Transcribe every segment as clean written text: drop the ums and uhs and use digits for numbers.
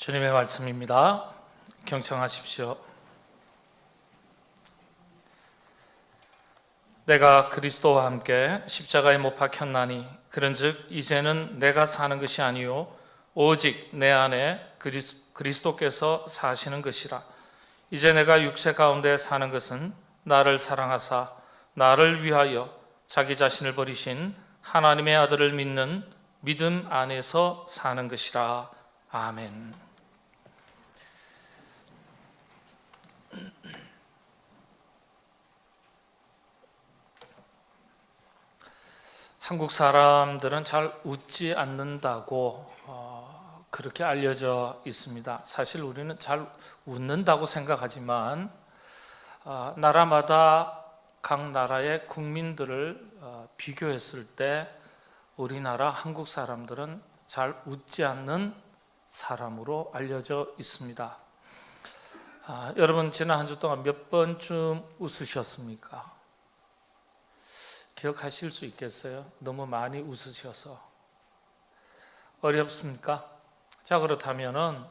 주님의 말씀입니다. 경청하십시오. 내가 그리스도와 함께 십자가에 못 박혔나니 그런즉 이제는 내가 사는 것이 아니요 오직 내 안에 그리스도께서 사시는 것이라. 이제 내가 육체 가운데 사는 것은 나를 사랑하사 나를 위하여 자기 자신을 버리신 하나님의 아들을 믿는 믿음 안에서 사는 것이라. 아멘. 한국 사람들은 잘 웃지 않는다고 그렇게 알려져 있습니다. 사실 우리는 잘 웃는다고 생각하지만 나라마다 각 나라의 국민들을 비교했을 때 우리나라 한국 사람들은 잘 웃지 않는 사람으로 알려져 있습니다. 여러분 지난 한 주 동안 몇 번쯤 웃으셨습니까? 기억하실 수 있겠어요? 너무 많이 웃으셔서. 어렵습니까? 자, 그렇다면은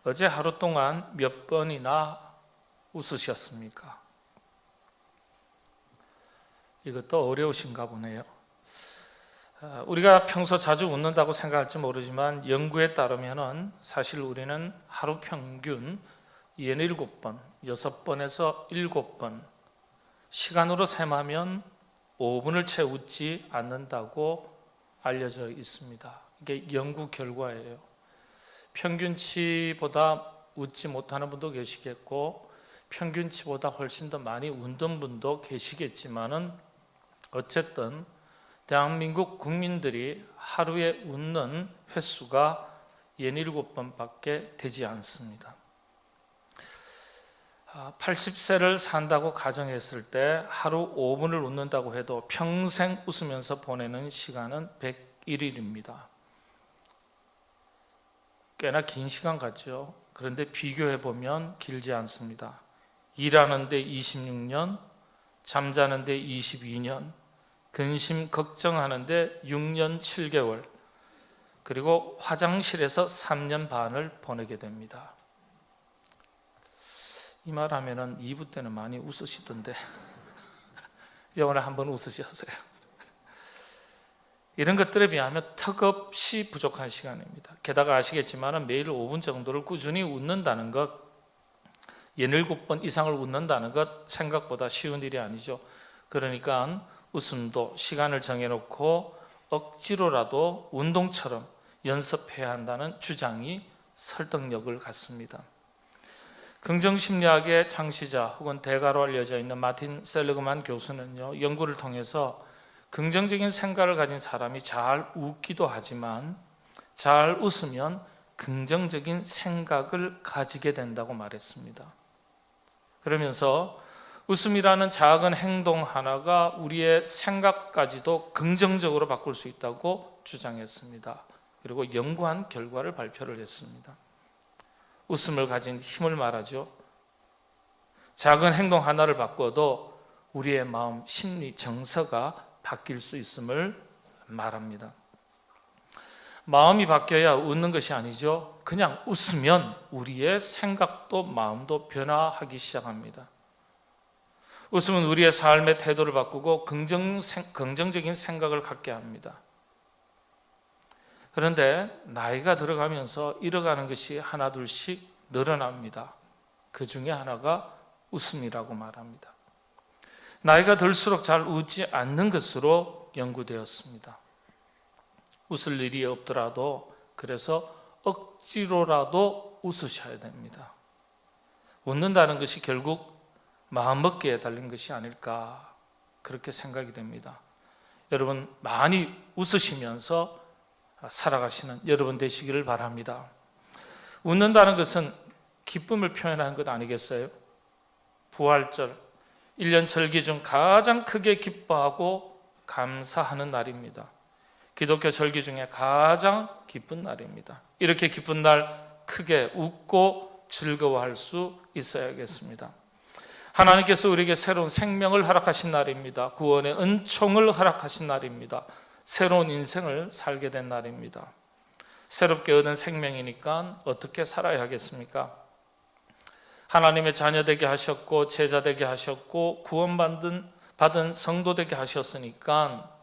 어제 하루 동안 몇 번이나 웃으셨습니까? 이것도 어려우신가 보네요. 우리가 평소 자주 웃는다고 생각할지 모르지만 연구에 따르면은 사실 우리는 하루 평균 67번, 6번에서 7번, 시간으로 셈하면 5분을 채 웃지 않는다고 알려져 있습니다. 이게 연구 결과예요. 평균치보다 웃지 못하는 분도 계시겠고 평균치보다 훨씬 더 많이 웃는 분도 계시겠지만은 어쨌든 대한민국 국민들이 하루에 웃는 횟수가 67번밖에 되지 않습니다. 80세를 산다고 가정했을 때 하루 5분을 웃는다고 해도 평생 웃으면서 보내는 시간은 101일입니다. 꽤나 긴 시간 같죠. 그런데 비교해보면 길지 않습니다. 일하는데 26년, 잠자는데 22년, 근심 걱정하는데 6년 7개월, 그리고 화장실에서 3년 반을 보내게 됩니다. 이 말 하면은 2부 때는 많이 웃으시던데 이제 오늘 한번 웃으셨어요. 이런 것들에 비하면 턱없이 부족한 시간입니다. 게다가 아시겠지만 매일 5분 정도를 꾸준히 웃는다는 것, 17번 이상을 웃는다는 것 생각보다 쉬운 일이 아니죠. 그러니까 웃음도 시간을 정해놓고 억지로라도 운동처럼 연습해야 한다는 주장이 설득력을 갖습니다. 긍정심리학의 창시자 혹은 대가로 알려져 있는 마틴 셀리그만 교수는요, 연구를 통해서 긍정적인 생각을 가진 사람이 잘 웃기도 하지만 잘 웃으면 긍정적인 생각을 가지게 된다고 말했습니다. 그러면서 웃음이라는 작은 행동 하나가 우리의 생각까지도 긍정적으로 바꿀 수 있다고 주장했습니다. 그리고 연구한 결과를 발표를 했습니다. 웃음을 가진 힘을 말하죠. 작은 행동 하나를 바꿔도 우리의 마음, 심리, 정서가 바뀔 수 있음을 말합니다. 마음이 바뀌어야 웃는 것이 아니죠. 그냥 웃으면 우리의 생각도 마음도 변화하기 시작합니다. 웃음은 우리의 삶의 태도를 바꾸고 긍정적인 생각을 갖게 합니다. 그런데 나이가 들어가면서 잃어가는 것이 하나둘씩 늘어납니다. 그 중에 하나가 웃음이라고 말합니다. 나이가 들수록 잘 웃지 않는 것으로 연구되었습니다. 웃을 일이 없더라도 그래서 억지로라도 웃으셔야 됩니다. 웃는다는 것이 결국 마음먹기에 달린 것이 아닐까 그렇게 생각이 됩니다. 여러분 많이 웃으시면서 살아가시는 여러분 되시기를 바랍니다. 웃는다는 것은 기쁨을 표현하는 것 아니겠어요? 부활절, 1년 절기 중 가장 크게 기뻐하고 감사하는 날입니다. 기독교 절기 중에 가장 기쁜 날입니다. 이렇게 기쁜 날 크게 웃고 즐거워할 수 있어야겠습니다. 하나님께서 우리에게 새로운 생명을 허락하신 날입니다. 구원의 은총을 허락하신 날입니다. 새로운 인생을 살게 된 날입니다. 새롭게 얻은 생명이니까 어떻게 살아야 하겠습니까? 하나님의 자녀 되게 하셨고 제자 되게 하셨고 구원받은 성도 되게 하셨으니까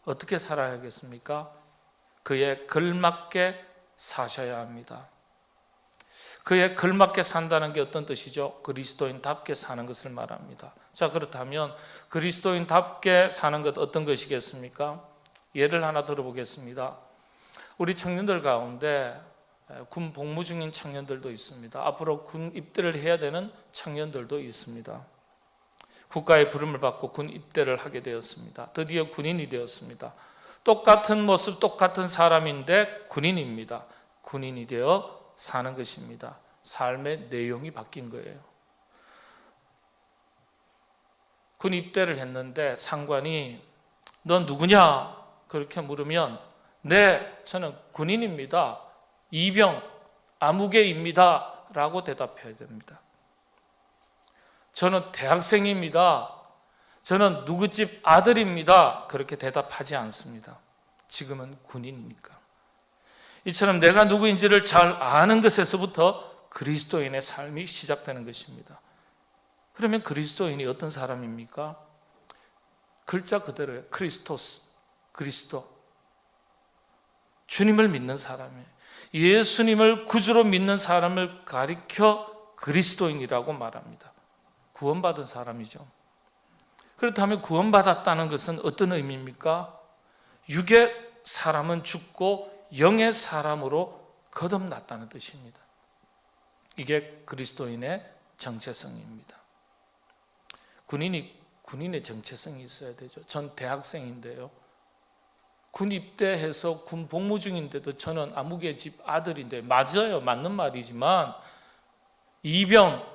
어떻게 살아야 하겠습니까? 그에 걸맞게 사셔야 합니다. 그에 걸맞게 산다는 게 어떤 뜻이죠? 그리스도인답게 사는 것을 말합니다. 자, 그렇다면 그리스도인답게 사는 것 어떤 것이겠습니까? 예를 하나 들어보겠습니다. 우리 청년들 가운데 군 복무 중인 청년들도 있습니다. 앞으로 군 입대를 해야 되는 청년들도 있습니다. 국가의 부름을 받고 군 입대를 하게 되었습니다. 드디어 군인이 되었습니다. 똑같은 모습, 똑같은 사람인데 군인입니다. 군인이 되어 사는 것입니다. 삶의 내용이 바뀐 거예요. 군 입대를 했는데 상관이 넌 누구냐? 그렇게 물으면 네, 저는 군인입니다. 이병, 아무개입니다. 라고 대답해야 됩니다. 저는 대학생입니다. 저는 누구 집 아들입니다. 그렇게 대답하지 않습니다. 지금은 군인이니까. 이처럼 내가 누구인지를 잘 아는 것에서부터 그리스도인의 삶이 시작되는 것입니다. 그러면 그리스도인이 어떤 사람입니까? 글자 그대로예요. 크리스토스, 그리스도. 주님을 믿는 사람이에요. 예수님을 구주로 믿는 사람을 가리켜 그리스도인이라고 말합니다. 구원받은 사람이죠. 그렇다면 구원받았다는 것은 어떤 의미입니까? 육의 사람은 죽고 영의 사람으로 거듭났다는 뜻입니다. 이게 그리스도인의 정체성입니다. 군인의 정체성이 있어야 되죠. 전 대학생인데요. 군 입대해서 군 복무 중인데도 저는 아무개 집 아들인데 맞아요. 맞는 말이지만 이병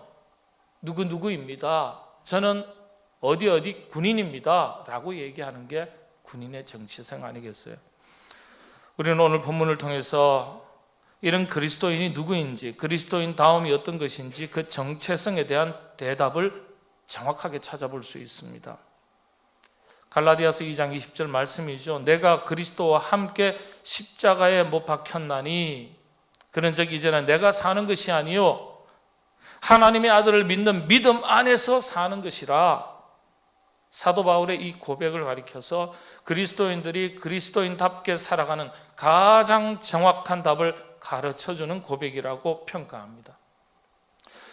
누구입니다. 저는 어디 군인입니다. 라고 얘기하는 게 군인의 정체성 아니겠어요? 우리는 오늘 본문을 통해서 이런 그리스도인이 누구인지, 그리스도인 다움이 어떤 것인지 그 정체성에 대한 대답을 정확하게 찾아볼 수 있습니다. 갈라디아서 2장 20절 말씀이죠. 내가 그리스도와 함께 십자가에 못 박혔나니 그런즉 이제는 내가 사는 것이 아니요 하나님의 아들을 믿는 믿음 안에서 사는 것이라. 사도 바울의 이 고백을 가리켜서 그리스도인들이 그리스도인답게 살아가는 가장 정확한 답을 가르쳐주는 고백이라고 평가합니다.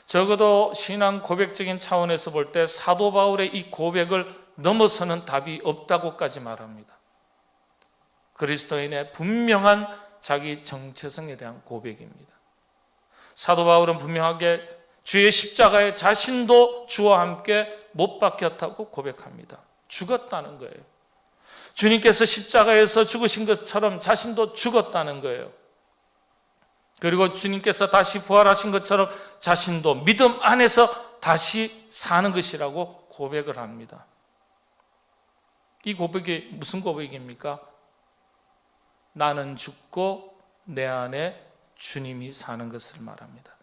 적어도 신앙 고백적인 차원에서 볼 때 사도 바울의 이 고백을 넘어서는 답이 없다고까지 말합니다. 그리스도인의 분명한 자기 정체성에 대한 고백입니다. 사도 바울은 분명하게 주의 십자가에 자신도 주와 함께 못 박혔다고 고백합니다. 죽었다는 거예요. 주님께서 십자가에서 죽으신 것처럼 자신도 죽었다는 거예요. 그리고 주님께서 다시 부활하신 것처럼 자신도 믿음 안에서 다시 사는 것이라고 고백을 합니다. 이 고백이 무슨 고백입니까? 나는 죽고 내 안에 주님이 사는 것을 말합니다.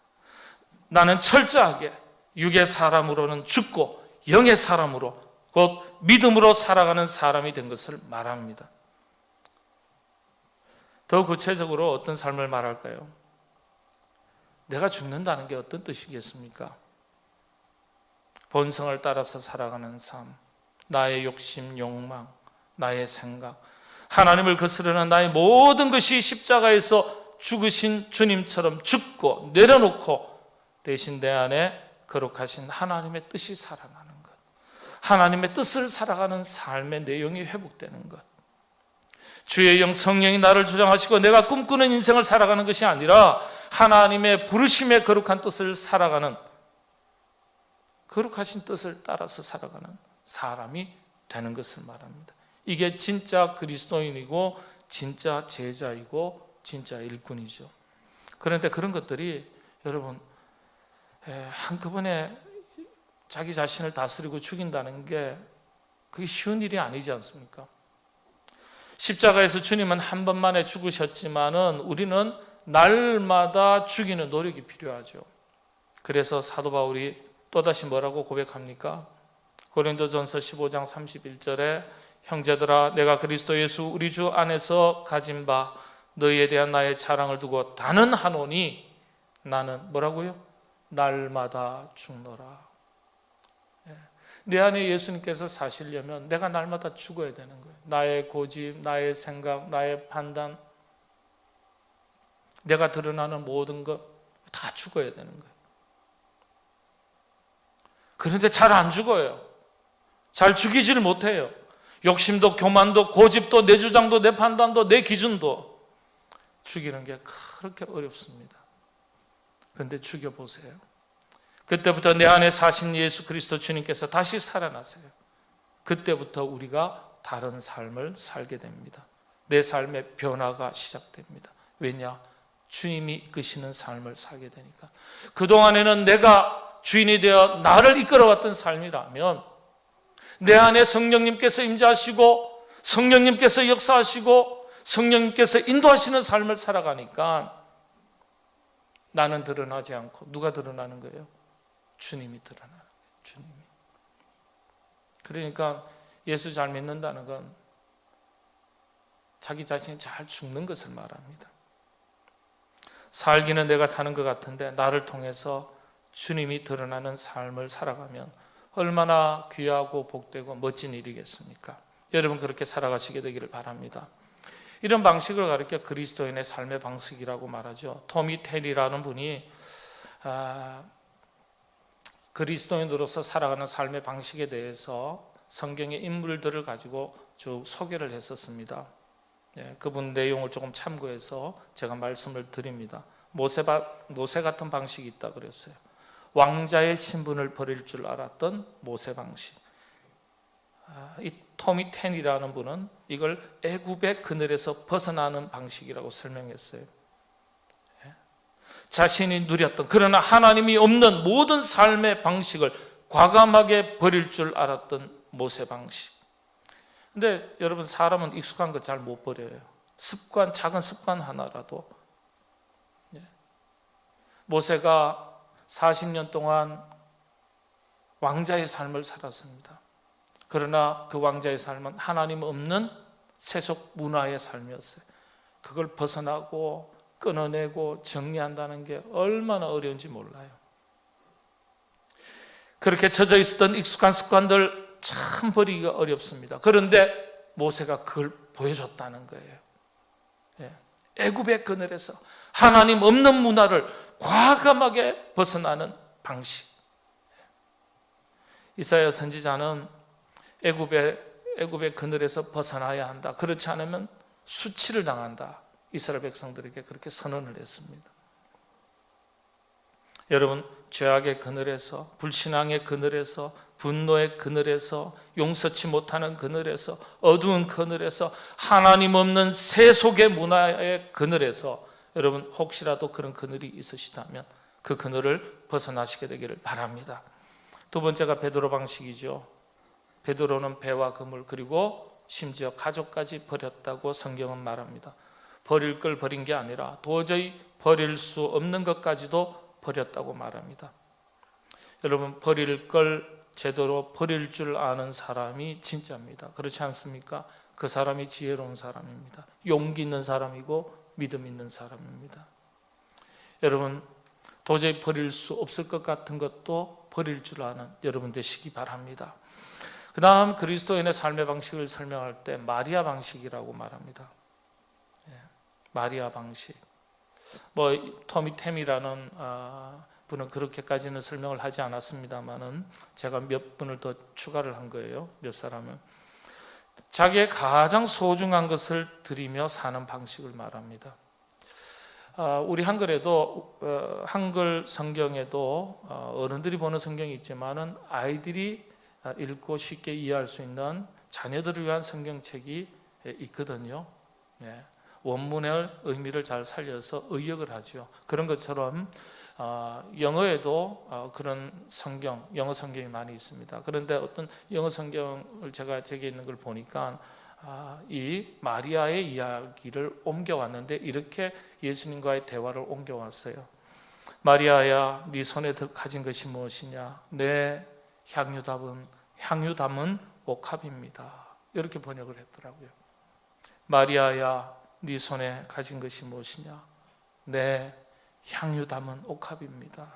나는 철저하게 육의 사람으로는 죽고 영의 사람으로 곧 믿음으로 살아가는 사람이 된 것을 말합니다. 더 구체적으로 어떤 삶을 말할까요? 내가 죽는다는 게 어떤 뜻이겠습니까? 본성을 따라서 살아가는 삶, 나의 욕심, 욕망, 나의 생각, 하나님을 거스르는 나의 모든 것이 십자가에서 죽으신 주님처럼 죽고 내려놓고 대신 내 안에 거룩하신 하나님의 뜻이 살아나는 것, 하나님의 뜻을 살아가는 삶의 내용이 회복되는 것, 주의 영 성령이 나를 주장하시고 내가 꿈꾸는 인생을 살아가는 것이 아니라 하나님의 부르심의 거룩한 뜻을 살아가는, 거룩하신 뜻을 따라서 살아가는 사람이 되는 것을 말합니다. 이게 진짜 그리스도인이고 진짜 제자이고 진짜 일꾼이죠. 그런데 그런 것들이 여러분 한꺼번에 자기 자신을 다스리고 죽인다는 게 그게 쉬운 일이 아니지 않습니까? 십자가에서 주님은 한 번만에 죽으셨지만은 우리는 날마다 죽이는 노력이 필요하죠. 그래서 사도 바울이 또다시 뭐라고 고백합니까? 고린도전서 15장 31절에 형제들아 내가 그리스도 예수 우리 주 안에서 가진 바 너희에 대한 나의 자랑을 두고 단언하노니 나는 뭐라고요? 날마다 죽노라. 내 안에 예수님께서 사시려면 내가 날마다 죽어야 되는 거예요. 나의 고집, 나의 생각, 나의 판단, 내가 드러나는 모든 것 다 죽어야 되는 거예요. 그런데 잘 안 죽어요. 잘 죽이지를 못해요. 욕심도 교만도 고집도 내 주장도 내 판단도 내 기준도 죽이는 게 그렇게 어렵습니다. 그런데 죽여보세요. 그때부터 내 안에 사신 예수 그리스도 주님께서 다시 살아나세요. 그때부터 우리가 다른 삶을 살게 됩니다. 내 삶의 변화가 시작됩니다. 왜냐? 주님이 이끄시는 삶을 살게 되니까. 그동안에는 내가 주인이 되어 나를 이끌어왔던 삶이라면 내 안에 성령님께서 임재하시고 성령님께서 역사하시고 성령님께서 인도하시는 삶을 살아가니까 나는 드러나지 않고 누가 드러나는 거예요? 주님이 드러나는 거예요. 주님이. 그러니까 예수 잘 믿는다는 건 자기 자신이 잘 죽는 것을 말합니다. 살기는 내가 사는 것 같은데 나를 통해서 주님이 드러나는 삶을 살아가면 얼마나 귀하고 복되고 멋진 일이겠습니까? 여러분 그렇게 살아가시게 되기를 바랍니다. 이런 방식을 가리켜 그리스도인의 삶의 방식이라고 말하죠. 토미 텔이라는 분이 그리스도인으로서 살아가는 삶의 방식에 대해서 성경의 인물들을 가지고 쭉 소개를 했었습니다. 그분 내용을 조금 참고해서 제가 말씀을 드립니다. 모세 같은 방식이 있다 그랬어요. 왕자의 신분을 버릴 줄 알았던 모세 방식. 이 토미 텐이라는 분은 이걸 애굽의 그늘에서 벗어나는 방식이라고 설명했어요. 자신이 누렸던 그러나 하나님이 없는 모든 삶의 방식을 과감하게 버릴 줄 알았던 모세 방식. 근데 여러분 사람은 익숙한 거 잘 못 버려요. 습관, 작은 습관 하나라도. 모세가 40년 동안 왕자의 삶을 살았습니다. 그러나 그 왕자의 삶은 하나님 없는 세속 문화의 삶이었어요. 그걸 벗어나고 끊어내고 정리한다는 게 얼마나 어려운지 몰라요. 그렇게 젖어 있었던 익숙한 습관들 참 버리기가 어렵습니다. 그런데 모세가 그걸 보여줬다는 거예요. 애굽의 그늘에서 하나님 없는 문화를 과감하게 벗어나는 방식. 이사야 선지자는 애굽의 그늘에서 벗어나야 한다. 그렇지 않으면 수치를 당한다. 이스라엘 백성들에게 그렇게 선언을 했습니다. 여러분, 죄악의 그늘에서, 불신앙의 그늘에서, 분노의 그늘에서, 용서치 못하는 그늘에서, 어두운 그늘에서, 하나님 없는 세속의 문화의 그늘에서 여러분 혹시라도 그런 그늘이 있으시다면 그 그늘을 벗어나시게 되기를 바랍니다. 두 번째가 베드로 방식이죠. 베드로는 배와 그물 그리고 심지어 가족까지 버렸다고 성경은 말합니다. 버릴 걸 버린 게 아니라 도저히 버릴 수 없는 것까지도 버렸다고 말합니다. 여러분 버릴 걸 제대로 버릴 줄 아는 사람이 진짜입니다. 그렇지 않습니까? 그 사람이 지혜로운 사람입니다. 용기 있는 사람이고 믿음 있는 사람입니다. 여러분 도저히 버릴 수 없을 것 같은 것도 버릴 줄 아는 여러분 되시기 바랍니다. 그 다음 그리스도인의 삶의 방식을 설명할 때 마리아 방식이라고 말합니다. 마리아 방식. 토미 템이라는 분은 그렇게까지는 설명을 하지 않았습니다만은 제가 몇 분을 더 추가를 한 거예요. 몇 사람을. 자기의 가장 소중한 것을 드리며 사는 방식을 말합니다. 우리 한글에도 한글 성경에도 어른들이 보는 성경이 있지만은 아이들이 읽고 쉽게 이해할 수 있는 자녀들을 위한 성경책이 있거든요. 원문의 의미를 잘 살려서 의역을 하죠. 그런 것처럼 영어에도 그런 성경, 영어 성경이 많이 있습니다. 그런데 어떤 영어 성경을 제가 제게 있는 걸 보니까 이 마리아의 이야기를 옮겨왔는데 이렇게 예수님과의 대화를 옮겨왔어요. 마리아야, 네 손에 가진 것이 무엇이냐? 내 향유 담은 옥합입니다. 이렇게 번역을 했더라고요. 마리아야, 네 손에 가진 것이 무엇이냐? 내 향유 담은 옥합입니다.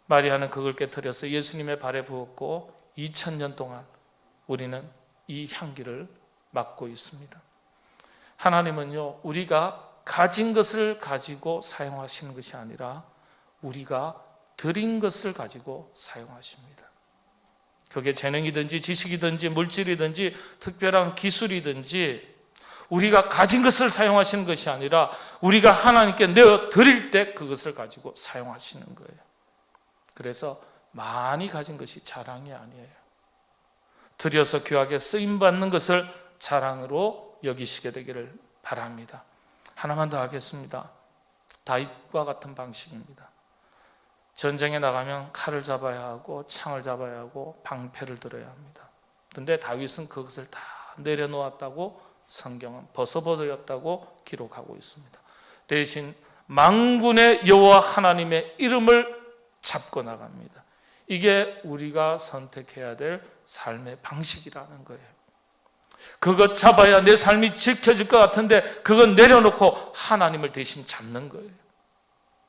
마리아는 그걸 깨뜨려서 예수님의 발에 부었고 2000년 동안 우리는 이 향기를 맡고 있습니다. 하나님은요, 우리가 가진 것을 가지고 사용하시는 것이 아니라 우리가 드린 것을 가지고 사용하십니다. 그게 재능이든지 지식이든지 물질이든지 특별한 기술이든지 우리가 가진 것을 사용하시는 것이 아니라 우리가 하나님께 내어 드릴 때 그것을 가지고 사용하시는 거예요. 그래서 많이 가진 것이 자랑이 아니에요. 드려서 귀하게 쓰임받는 것을 자랑으로 여기시게 되기를 바랍니다. 하나만 더 하겠습니다. 다윗과 같은 방식입니다. 전쟁에 나가면 칼을 잡아야 하고 창을 잡아야 하고 방패를 들어야 합니다. 그런데 다윗은 그것을 다 내려놓았다고 성경은 벗어버렸다고 기록하고 있습니다. 대신 만군의 여호와 하나님의 이름을 잡고 나갑니다. 이게 우리가 선택해야 될 삶의 방식이라는 거예요. 그것 잡아야 내 삶이 지켜질 것 같은데 그건 내려놓고 하나님을 대신 잡는 거예요.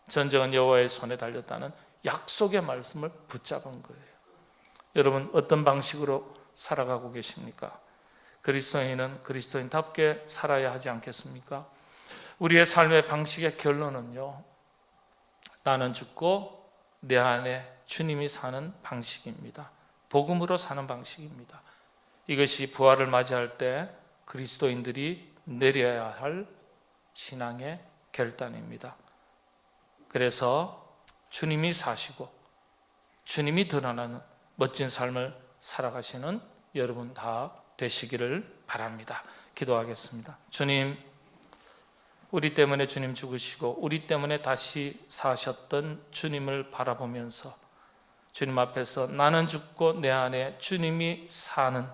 전쟁은 여호와의 손에 달렸다는 약속의 말씀을 붙잡은 거예요. 여러분 어떤 방식으로 살아가고 계십니까? 그리스도인은 그리스도인답게 살아야 하지 않겠습니까? 우리의 삶의 방식의 결론은요, 나는 죽고 내 안에 주님이 사는 방식입니다. 복음으로 사는 방식입니다. 이것이 부활을 맞이할 때 그리스도인들이 내려야 할 신앙의 결단입니다. 그래서 주님이 사시고 주님이 드러나는 멋진 삶을 살아가시는 여러분 다 되시기를 바랍니다. 기도하겠습니다. 주님, 우리 때문에 주님 죽으시고 우리 때문에 다시 사셨던 주님을 바라보면서 주님 앞에서 나는 죽고 내 안에 주님이 사는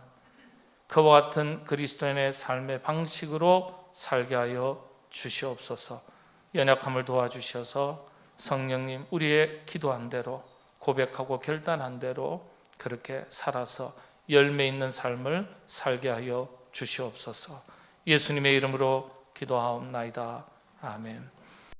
그와 같은 그리스도인의 삶의 방식으로 살게 하여 주시옵소서. 연약함을 도와주셔서 성령님 우리의 기도한 대로 고백하고 결단한 대로 그렇게 살아서 열매 있는 삶을 살게 하여 주시옵소서. 예수님의 이름으로 기도하옵나이다. 아멘.